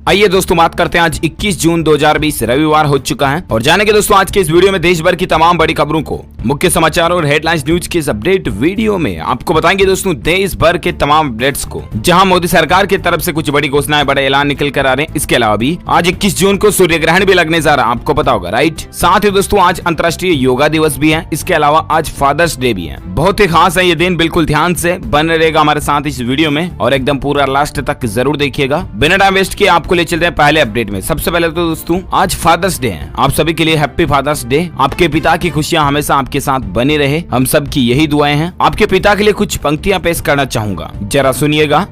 आइए दोस्तों बात करते हैं आज 21 जून 2020 रविवार हो चुका है और जानेंगे दोस्तों आज के इस वीडियो में देश भर की तमाम बड़ी खबरों को। मुख्य समाचार और हेडलाइंस न्यूज के इस अपडेट वीडियो में आपको बताएंगे दोस्तों देश भर के तमाम अपडेट्स को, जहां मोदी सरकार की तरफ से कुछ बड़ी घोषणाएं, बड़े ऐलान निकल कर आ रहे हैं। इसके अलावा भी आज 21 जून को सूर्य ग्रहण भी लगने जा रहा है, आपको पता होगा राइट। साथ ही दोस्तों आज अंतर्राष्ट्रीय योगा दिवस भी है। इसके अलावा आज फादर्स डे भी है। बहुत ही खास है ये दिन, बिल्कुल ध्यान से बने रहेगा हमारे साथ इस वीडियो में और एकदम पूरा लास्ट तक जरूर देखिएगा। बिना टाइम वेस्ट किए आपको ले चलते हैं पहले अपडेट में। सबसे पहले तो दोस्तों आज फादर्स डे है। आप सभी के लिए हैप्पी फादर्स डे। आपके पिता की खुशियां हमेशा आपके साथ बनी रहे, हम सब की यही दुआएं हैं। आपके पिता के लिए कुछ पंक्तियां पेश करना चाहूंगा, जरा सुनिएगा।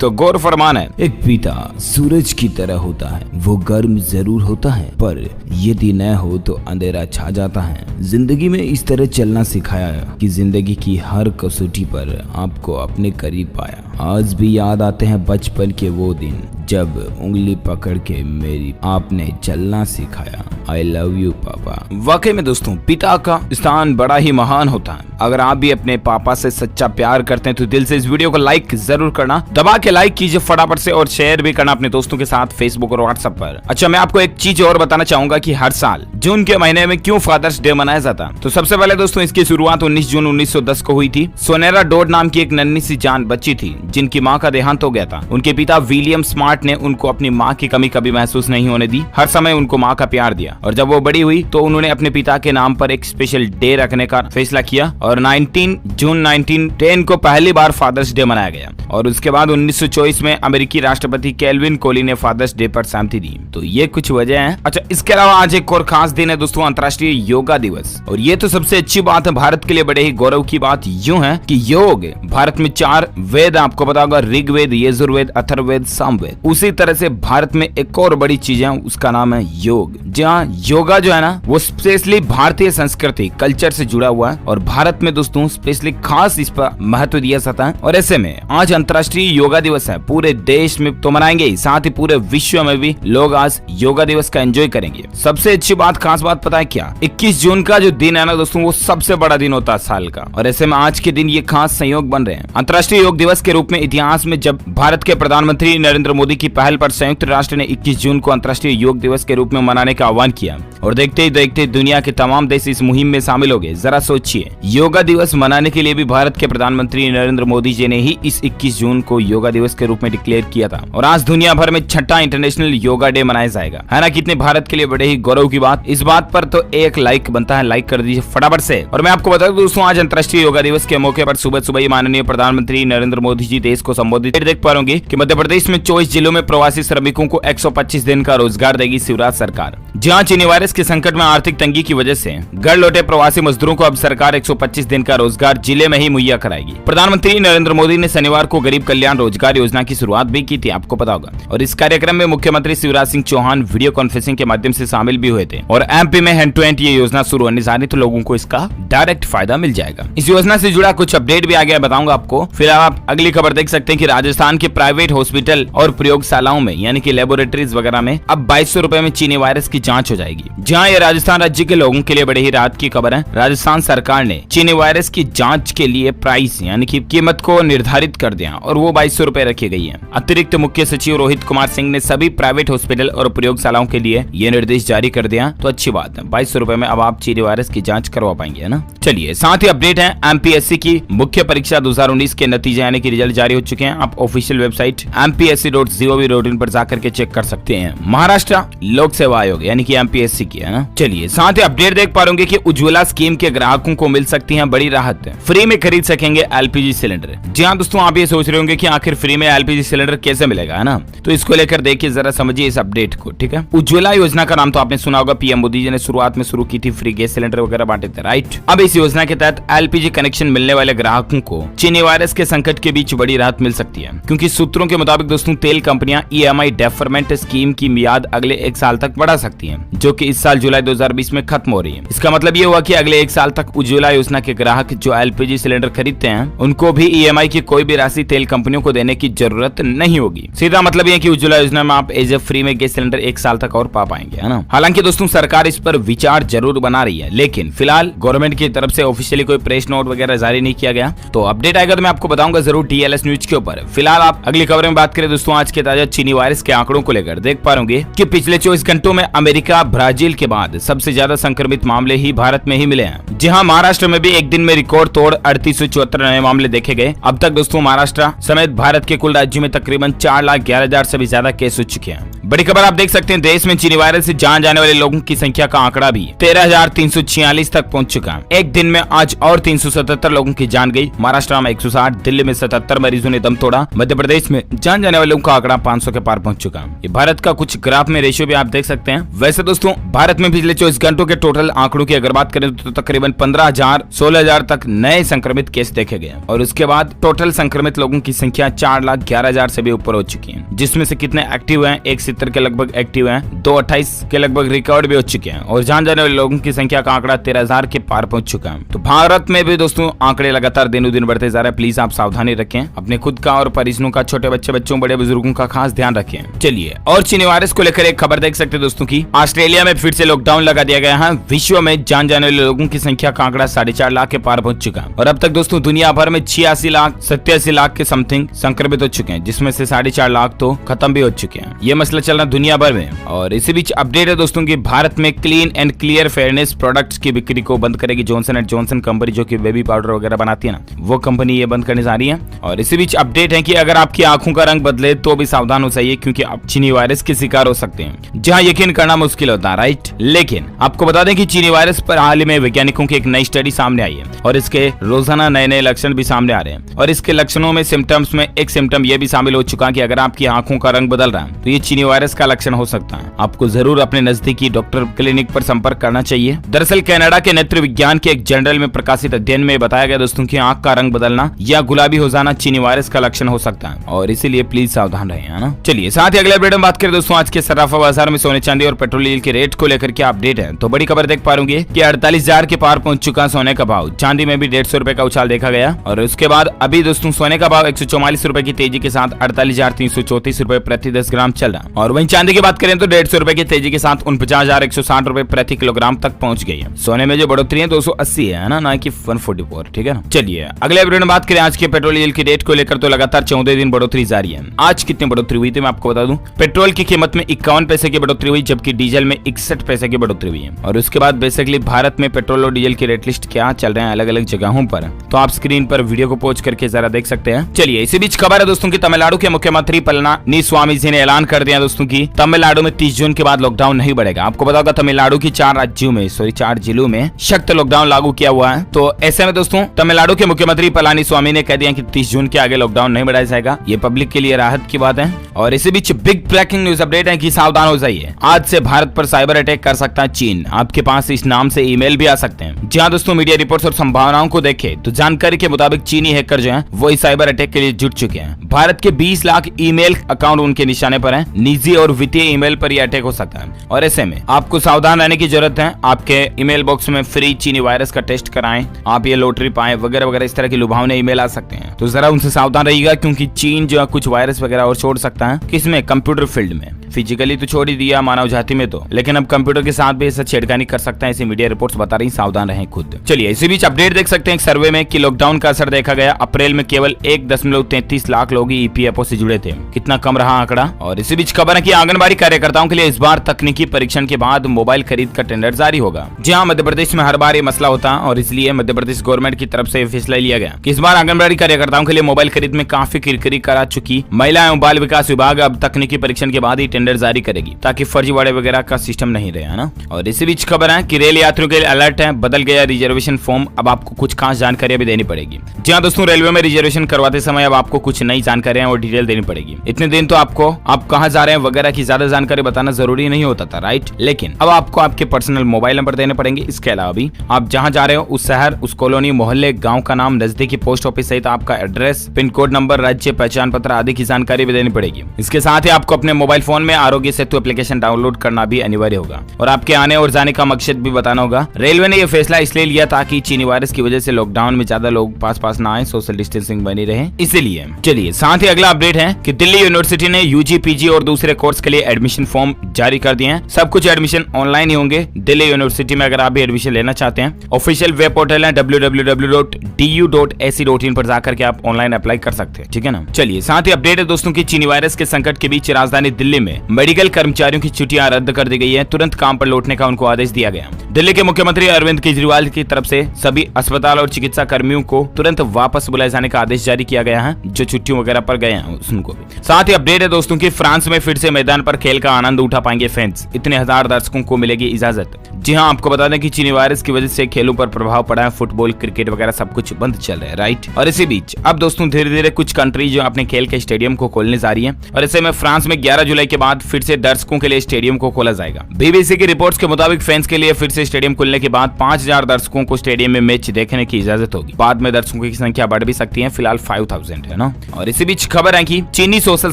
तो गौर फरमान है। एक पिता सूरज की तरह होता है, वो गर्म जरूर होता है पर यदि न हो तो अंधेरा छा जाता है। जिंदगी में इस तरह चलना सिखाया कि जिंदगी की हर कसौटी पर आपको अपने करीब पाया। आज भी याद आते हैं बचपन के वो दिन जब उंगली पकड़ के मेरी आपने चलना सिखाया। आई लव यू पापा। वाकई में दोस्तों पिता का स्थान बड़ा ही महान होता है। अगर आप भी अपने पापा से सच्चा प्यार करते हैं तो दिल से इस वीडियो को लाइक जरूर करना, दबा के लाइक कीजिए फटाफट से और शेयर भी करना अपने दोस्तों के साथ फेसबुक और व्हाट्सएप पर। अच्छा, मैं आपको एक चीज और बताना चाहूंगा कि हर साल जून के महीने में क्यों फादर्स डे मनाया जाता। तो सबसे पहले दोस्तों इसकी शुरुआत 19 जून 1910 को हुई थी। सोनेरा डोड नाम की एक नन्ही सी जान बच्ची थी जिनकी माँ का देहांत हो गया था। उनके पिता विलियम स्मार्ट ने उनको अपनी माँ की कमी कभी महसूस नहीं होने दी, हर समय उनको माँ का प्यार दिया। और जब वो बड़ी हुई तो उन्होंने अपने पिता के नाम पर एक स्पेशल डे रखने का फैसला किया और 19 जून 1910 को पहली बार फादर्स डे मनाया गया। और उसके बाद 1924 में अमेरिकी राष्ट्रपति केल्विन कोली ने फादर्स डे पर सहमति दी। तो ये कुछ वजह है। अच्छा, इसके अलावा आज एक और खास दिन है दोस्तों, अंतर्राष्ट्रीय योगा दिवस। और ये तो सबसे अच्छी बात है, भारत के लिए बड़े ही गौरव की बात यूं है कि योग भारत में 4 वेद आपको पता होगा, ऋग्वेद, यजुर्वेद, अथर्ववेद, सामवेद। उसी तरह से भारत में एक और बड़ी चीज है, उसका नाम है योग। जहाँ योगा जो है ना वो स्पेशली भारतीय संस्कृति कल्चर से जुड़ा हुआ है और भारत में दोस्तों स्पेशली खास इस पर महत्व दिया जाता है। और ऐसे में आज अंतर्राष्ट्रीय योगा दिवस है। पूरे देश में तो मनाएंगे ही, साथ ही पूरे विश्व में भी लोग आज योगा दिवस का एंजॉय करेंगे। सबसे अच्छी बात, खास बात पता है क्या? 21 जून का जो दिन है ना दोस्तों वो सबसे बड़ा दिन होता है साल का। और ऐसे में आज के दिन ये खास संयोग बन रहे हैं। अंतर्राष्ट्रीय योग दिवस के रूप में इतिहास में जब भारत के प्रधानमंत्री नरेंद्र मोदी की पहल पर संयुक्त राष्ट्र ने 21 जून को अंतर्राष्ट्रीय योग दिवस के रूप में मनाने का आह्वान किया और देखते ही देखते दुनिया के तमाम देश इस मुहिम में शामिल हो गए। जरा सोचिए, योगा दिवस मनाने के लिए भी भारत के प्रधानमंत्री नरेंद्र मोदी जी ने ही इस 21 जून को योगा दिवस के रूप में डिक्लेयर किया था। और आज दुनिया भर में 6ठा इंटरनेशनल योगा डे मनाया जाएगा, है ना? कितने भारत के लिए बड़े ही गौरव की बात। इस बात पर तो एक लाइक बनता है, लाइक कर दीजिए फटाफट से। और मैं आपको बता दूं दोस्तों आज अंतर्राष्ट्रीय योगा दिवस के मौके पर सुबह सुबह ही माननीय प्रधानमंत्री नरेंद्र मोदी जी देश को संबोधित देख पा रहे कि मध्य प्रदेश में 24 जिलों में प्रवासी श्रमिकों को 125 दिन का रोजगार देगी शिवराज सरकार। जहां चीनी वायरस के संकट में आर्थिक तंगी की वजह से घर लौटे प्रवासी मजदूरों को अब सरकार 125 दिन का रोजगार जिले में ही मुहैया कराएगी। प्रधानमंत्री नरेंद्र मोदी ने शनिवार को गरीब कल्याण रोजगार योजना की शुरुआत भी की थी, आपको पता होगा। और इस कार्यक्रम में मुख्यमंत्री शिवराज सिंह चौहान वीडियो कॉन्फ्रेंसिंग के माध्यम से शामिल भी हुए थे। और एमपी में हैंड टू हैंड ये योजना शुरू होने जा रही, तो लोगों को इसका डायरेक्ट फायदा मिल जाएगा। इस योजना से जुड़ा कुछ अपडेट भी आगे बताऊंगा आपको। फिर आप अगली खबर देख सकते हैं कि राजस्थान के प्राइवेट हॉस्पिटल और प्रयोगशालाओं में यानी कि लेबोरेटरीज वगैरह में अब 2200 रुपए में चीनी वायरस की जांच हो जाएगी। जहां ये राजस्थान राज्य के लोगों के लिए बड़े ही राहत की खबर है। राजस्थान सरकार ने चीनी वायरस की जांच के लिए प्राइस यानी कि कीमत को निर्धारित कर दिया और वो 2200 रुपए रखी गई है। अतिरिक्त मुख्य सचिव रोहित कुमार सिंह ने सभी प्राइवेट हॉस्पिटल और प्रयोगशालाओं के लिए ये निर्देश जारी कर दिया। तो अच्छी बात है, 2200 रुपए में अब आप चीनी वायरस की जाँच करवा पाएंगे, है ना? चलिए, साथ ही अपडेट है एमपीएससी की मुख्य परीक्षा 2019 के नतीजे यानी कि रिजल्ट जारी हो चुके हैं। आप ऑफिशियल वेबसाइट mpsc.gov.in पर जाकर के चेक कर सकते हैं। महाराष्ट्र लोक सेवा आयोग यानी कि एमपीएससी की, है ना? चलिए, साथ ही अपडेट देख पा रहे कि उज्ज्वला स्कीम के ग्राहकों को मिल सकती है बड़ी राहत, फ्री में खरीद सकेंगे एलपीजी सिलेंडर। जी हाँ दोस्तों, आप ये सोच रहे होंगे कि आखिर फ्री में एलपीजी सिलेंडर कैसे मिलेगा, है ना? तो इसको लेकर देखिए, जरा समझिए इस अपडेट को, ठीक है? उज्ज्वला योजना का नाम तो आपने सुना होगा, पीएम मोदी जी ने शुरुआत में शुरू की थी, फ्री गैस सिलेंडर वगैरह बांटे थे, राइट? अब इस योजना के तहत एलपीजी कनेक्शन मिलने वाले ग्राहकों को चीनी वायरस के संकट के बीच बड़ी राहत मिल सकती है, क्योंकि सूत्रों के मुताबिक दोस्तों तेल कंपनियां ईएमआई डेफरमेंट स्कीम की मियाद अगले 1 साल तक बढ़ा सकती हैं। जो कि इस साल जुलाई 2020 में खत्म हो रही है। इसका मतलब ये हुआ कि अगले 1 साल तक उज्ज्वला योजना के ग्राहक जो एलपीजी सिलेंडर खरीदते हैं उनको भी ईएमआई की कोई भी राशि तेल कंपनियों को देने की जरूरत नहीं होगी। सीधा मतलब ये कि उज्ज्वला योजना में आप एज ए फ्री में गैस सिलेंडर 1 साल तक और पा पाएंगे, है ना। हालांकि दोस्तों सरकार इस पर विचार जरूर बना रही है, लेकिन फिलहाल गवर्नमेंट की तरफ से ऑफिशियली कोई प्रेस नोट वगैरह जारी नहीं किया गया। तो अपडेट आएगा तो मैं आपको बताऊंगा जरूर डीएलएस न्यूज के ऊपर। फिलहाल आप अगली खबर में बात करें दोस्तों आज के ताजा चीनी वायरस के आंकड़ों को लेकर देख पा रहे कि पिछले 24 घंटों में अमेरिका ब्राजील के बाद सबसे ज्यादा संक्रमित मामले ही भारत में ही मिले हैं। जी हां, महाराष्ट्र में भी एक दिन में रिकॉर्ड तोड़ 3874 नए मामले देखे गए। अब तक दोस्तों महाराष्ट्र समेत भारत के कुल राज्यों में तकरीबन 4,11,000 से भी ज्यादा केस हो चुके हैं। बड़ी खबर आप देख सकते हैं, देश में चीनी वायरस से जान जाने वाले लोगों की संख्या का आंकड़ा भी 13,346 तक पहुंच चुका है। एक दिन में आज और 377 लोगों की जान गई। महाराष्ट्र में 160, दिल्ली में 77 मरीजों ने दम तोड़ा। मध्य प्रदेश में जान जाने वाले लोगों का आंकड़ा 500 के पार पहुंच चुका है। ये भारत का कुछ ग्राफ में रेशियो भी आप देख सकते हैं। वैसे दोस्तों भारत में पिछले 24 घंटों के टोटल आंकड़ों की अगर बात करें तो तकरीबन 15,000 16,000 तक नए संक्रमित केस देखे गए और उसके बाद टोटल संक्रमित लोगों की संख्या 4,11,000 से भी ऊपर हो चुकी है। जिसमें से कितने एक्टिव हैं, 170 के लगभग एक्टिव हैं, 228 के लगभग रिकवर भी हो चुके हैं और जान जाने वाले लोगों की संख्या का आंकड़ा 13,000 के पार पहुंच चुका है। तो भारत में भी दोस्तों आंकड़े लगातार दिनों दिन बढ़ते जा रहे हैं। प्लीज आप सावधानी रखें, अपने खुद का और परिजनों का, छोटे बच्चों बड़े बुजुर्गों का खास ध्यान रखें। चलिए और चीनी वायरस को लेकर एक खबर देख सकते हैं दोस्तों की ऑस्ट्रेलिया में फिर से लॉकडाउन लगा दिया गया है। विश्व में जान जाने वाले लोगों की संख्या का आंकड़ा 4.5 लाख के पार पहुंच चुका है और अब तक दोस्तों दुनिया भर में 86 लाख 87 लाख के समथिंग संक्रमित हो चुके हैं, जिसमें से 4.5 लाख तो खत्म भी हो चुके हैं। ये मसला चल रहा दुनिया भर में। और इसी बीच अपडेट है दोस्तों की भारत में clean and clear fairness products की बिक्री को बंद करेगी जॉनसन एंड जॉनसन कंपनी, जो कि बेबी पाउडर वगैरह बनाती है ना, वो कंपनी ये बंद करने जा रही है। और इसी बीच अपडेट है कि अगर आपकी आंखों का रंग बदले तो भी सावधान हो जाइए, क्योंकि आप चीनी वायरस के शिकार हो सकते हैं, जहां यकीन करना मुश्किल होता है, राइट। लेकिन आपको बता दें कि चीनी वायरस पर हाल ही में वैज्ञानिकों की एक नई स्टडी सामने आई है और इसके रोजाना नए नए लक्षण भी सामने आ रहे हैं। और इसके लक्षणों में सिम्टम्स में एक सिम्टम ये भी शामिल हो चुका है कि अगर आपकी आंखों का रंग बदल रहा है तो ये चीनी वायरस का लक्षण हो सकता है। आपको जरूर अपने नजदीकी डॉक्टर क्लिनिक पर संपर्क करना चाहिए। दरअसल कनाडा के नेत्र विज्ञान के एक जर्नल में प्रकाशित अध्ययन में बताया गया दोस्तों की आंख का रंग बदलना या गुलाबी हो जाना चीनी वायरस का लक्षण हो सकता है और इसीलिए प्लीज सावधान रहें, है ना। चलिए साथ ही अगले अपडेट में बात करें दोस्तों आज के सराफा बाजार में सोने चांदी और पेट्रोल डीजल के रेट को लेकर क्या अपडेट है। तो बड़ी खबर देख पा रहे कि 48,000 के पार पहुंच चुका सोने का भाव। चांदी में भी 150 रुपए का उछाल देखा गया और उसके बाद अभी दोस्तों सोने का भाव 144 रुपए की तेजी के साथ 48,334 रुपए प्रति 10 ग्राम चल रहा है। और वहीं चांदी की बात करें तो 150 रुपए की तेजी के साथ 49,160 रुपए प्रति किलोग्राम तक पहुंच गई है। सोने में जो बढ़ोतरी है 280 है ना कि 144, ठीक है ना। चलिए अगले अपडेट में बात करें आज के पेट्रोल डीजल की रेट को लेकर तो लगातार 14 दिन बढ़ोतरी जारी है। आज कितनी बढ़ोतरी हुई थी मैं आपको बता दूं। पेट्रोल की कीमत में 51 पैसे की बढ़ोतरी हुई, जबकि डीजल में 61 पैसे की बढ़ोतरी हुई है। और उसके बाद बेसिकली भारत में पेट्रोल और डीजल की रेट लिस्ट क्या चल रहे हैं अलग अलग जगहों पर, तो आप स्क्रीन पर वीडियो को पॉज करके जरा देख सकते हैं। चलिए इसी बीच खबर है दोस्तों की तमिलनाडु के मुख्यमंत्री पलनीस्वामी जी ने ऐलान कर दिया दोस्तों की तमिलनाडु में 30 जून के बाद लॉकडाउन नहीं बढ़ेगा। आपको पता होगा तमिलनाडु की 4 जिलों में सख्त लॉकडाउन लागू किया हुआ है। तो ऐसे में दोस्तों तमिलनाडु के मुख्यमंत्री पलानीस्वामी ने कह दिया कि 30 जून के आगे लॉकडाउन नहीं बढ़ाया जाएगा। ये पब्लिक के लिए राहत की बात है। और इसी बीच बिग ब्रेकिंग न्यूज अपडेट है कि सावधान हो जाइए, आज से भारत पर साइबर अटैक कर सकता है चीन। आपके पास इस नाम से ईमेल भी आ सकते हैं। जहां दोस्तों मीडिया रिपोर्ट्स और संभावनाओं को देखे तो जानकारी के मुताबिक चीनी हैकर जो हैं वो इस साइबर अटैक के लिए जुट चुके हैं। भारत के 20 लाख ईमेल अकाउंट उनके निशाने पर हैं। निजी और वित्तीय ईमेल पर यह अटैक हो सकता है और ऐसे में आपको सावधान रहने की जरूरत है। आपके ईमेल बॉक्स में फ्री चीनी वायरस का टेस्ट कराएं, आप ये लॉटरी पाएं वगैरह वगैरह इस तरह की लुभावने ईमेल आ सकते हैं। तो जरा उनसे सावधान रहिएगा, क्योंकि चीन जो है कुछ वायरस वगैरह और छोड़ सकता है। किसमें? कंप्यूटर फील्ड में। फिजिकली तो छोड़ ही दिया मानव जाति में तो, लेकिन अब कंप्यूटर के साथ भी ऐसा छेड़खानी कर सकता है। ऐसी मीडिया रिपोर्ट्स बता रही, सावधान रहें खुद। चलिए इसी बीच अपडेट देख सकते हैं एक सर्वे में कि लॉकडाउन का असर देखा गया। अप्रैल में केवल 1.33 लाख लोग ईपीएफओ से जुड़े थे। कितना कम रहा आंकड़ा। और इसी बीच खबर है कि आंगनबाड़ी कार्यकर्ताओं के लिए इस बार तकनीकी परीक्षण के बाद मोबाइल खरीद का टेंडर जारी होगा। जी हाँ, मध्य प्रदेश में हर बार ये मसला होता है और इसलिए मध्य प्रदेश गवर्नमेंट की तरफ से फैसला लिया गया कि इस बार आंगनबाड़ी कार्यकर्ताओं के लिए मोबाइल खरीद में काफी किरकिरी करा चुकी महिला एवं बाल विकास विभाग अब तकनीकी परीक्षण के बाद ही टेंडर जारी करेगी, ताकि फर्जीवाड़े वगैरह का सिस्टम नहीं रहे, है ना। और इसी बीच खबर है कि रेल यात्रियों के लिए अलर्ट है, बदल गया रिजर्वेशन फॉर्म। अब आपको कुछ खास जानकारियां भी देनी पड़ेगी। जी हाँ दोस्तों, रेलवे में रिजर्वेशन करवाते समय अब आपको कुछ नई जानकारियां और डिटेल देनी पड़ेगी। इतने दिन तो आपको आप कहां जा रहे हैं वगैरह की ज्यादा जानकारी बताना जरूरी नहीं होता था, राइट। लेकिन अब आपको आपके पर्सनल मोबाइल नंबर देने पड़ेंगे। इसके अलावा भी आप जहां जा रहे हो उस शहर, उस कॉलोनी, मोहल्ले, गाँव का नाम, नजदीकी पोस्ट ऑफिस सहित आपका एड्रेस, पिन कोड नंबर, राज्य पहचान पत्र आदि की जानकारी भी देनी पड़ेगी। इसके साथ ही आपको अपने मोबाइल फोन में आरोग्य सेतु एप्लीकेशन डाउनलोड करना भी अनिवार्य होगा और आपके आने और जाने का मकसद भी बताना होगा। रेलवे ने यह फैसला इसलिए लिया ताकि चीनी वायरस की वजह से लॉकडाउन में ज्यादा लोग पास ना आए, सोशल डिस्टेंसिंग बनी रहे, इसीलिए। चलिए साथ ही अगला अपडेट है कि दिल्ली यूनिवर्सिटी ने यूजी, पीजी और दूसरे कोर्स के लिए एडमिशन फॉर्म जारी कर दिए हैं। सब कुछ एडमिशन ऑनलाइन ही होंगे दिल्ली यूनिवर्सिटी में। अगर आप भी एडमिशन लेना चाहते हैं, ऑफिशियल वेब पोर्टल है www.du.ac.in पर जाकर के आप ऑनलाइन अप्लाई कर सकते हैं, ठीक है ना। चलिए साथ ही अपडेट है दोस्तों की चीनी वायरस के संकट के बीच राजधानी दिल्ली में मेडिकल कर्मचारियों की छुट्टियां रद्द कर दी गई है। तुरंत काम पर लौटने का उनको आदेश दिया गया। दिल्ली के मुख्यमंत्री अरविंद केजरीवाल की तरफ से सभी अस्पताल और चिकित्सा कर्मियों को तुरंत वापस बुलाए जाने का आदेश जारी किया गया है, जो छुट्टियों वगैरह पर गए हैं उनको भी। साथ ही अपडेट है दोस्तों की फ्रांस में फिर से मैदान पर खेल का आनंद उठा पाएंगे फैंस। इतने हजार दर्शकों को मिलेगी इजाजत। जी हाँ, आपको बता दें कि चीनी वायरस की वजह से खेलों पर प्रभाव पड़ा है। फुटबॉल, क्रिकेट वगैरह सब कुछ बंद चल रहा है, राइट। और इसी बीच अब दोस्तों धीरे धीरे कुछ कंट्री जो अपने खेल के स्टेडियम को खोलने जा रही है और ऐसे में फ्रांस में 11 जुलाई के बाद फिर से दर्शकों के लिए स्टेडियम को खोला जाएगा। बीबीसी की रिपोर्ट्स के मुताबिक फैंस के लिए फिर से स्टेडियम खुलने के बाद 5000 दर्शकों को स्टेडियम में मैच देखने की इजाजत होगी। बाद में दर्शकों की संख्या बढ़ भी सकती है, फिलहाल 5000 है ना। और इसी बीच खबर है कि चीनी सोशल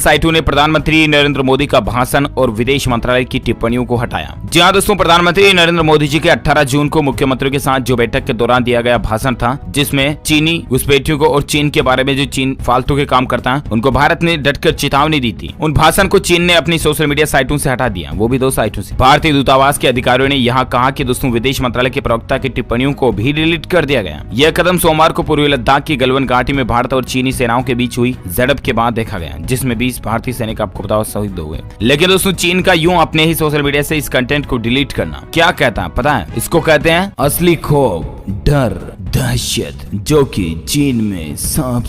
साइटों ने प्रधानमंत्री नरेंद्र मोदी का भाषण और विदेश मंत्रालय की टिप्पणियों को हटाया। जी हाँ दोस्तों, प्रधानमंत्री नरेंद्र मोदी जी के 18 जून को मुख्यमंत्रियों के साथ जो बैठक के दौरान दिया गया भाषण था, जिसमें चीनी घुसपैठियों को और चीन के बारे में जो चीन फालतू के काम करता है उनको भारत ने डटकर चेतावनी दी थी। उन भाषण को चीन ने अपनी सोशल मीडिया साइटों से हटा दिया, वो भी 2 साइटों से। भारतीय दूतावास के अधिकारियों ने यहाँ कहा कि दोस्तों विदेश मंत्रालय के प्रवक्ता की टिप्पणियों को भी डिलीट कर दिया गया। यह कदम सोमवार को पूर्वी लद्दाख की गलवान घाटी में भारत और चीनी सेनाओं के बीच हुई झड़प के बाद देखा गया, जिसमें 20 भारतीय सैनिक आपको बताओ शहीद हुए। लेकिन दोस्तों चीन का यूं अपने ही सोशल मीडिया से इस कंटेंट को डिलीट करना क्या कहता है पता है? इसको कहते हैं असली खौफ, डर, दहशत, जो कि चीन में सांप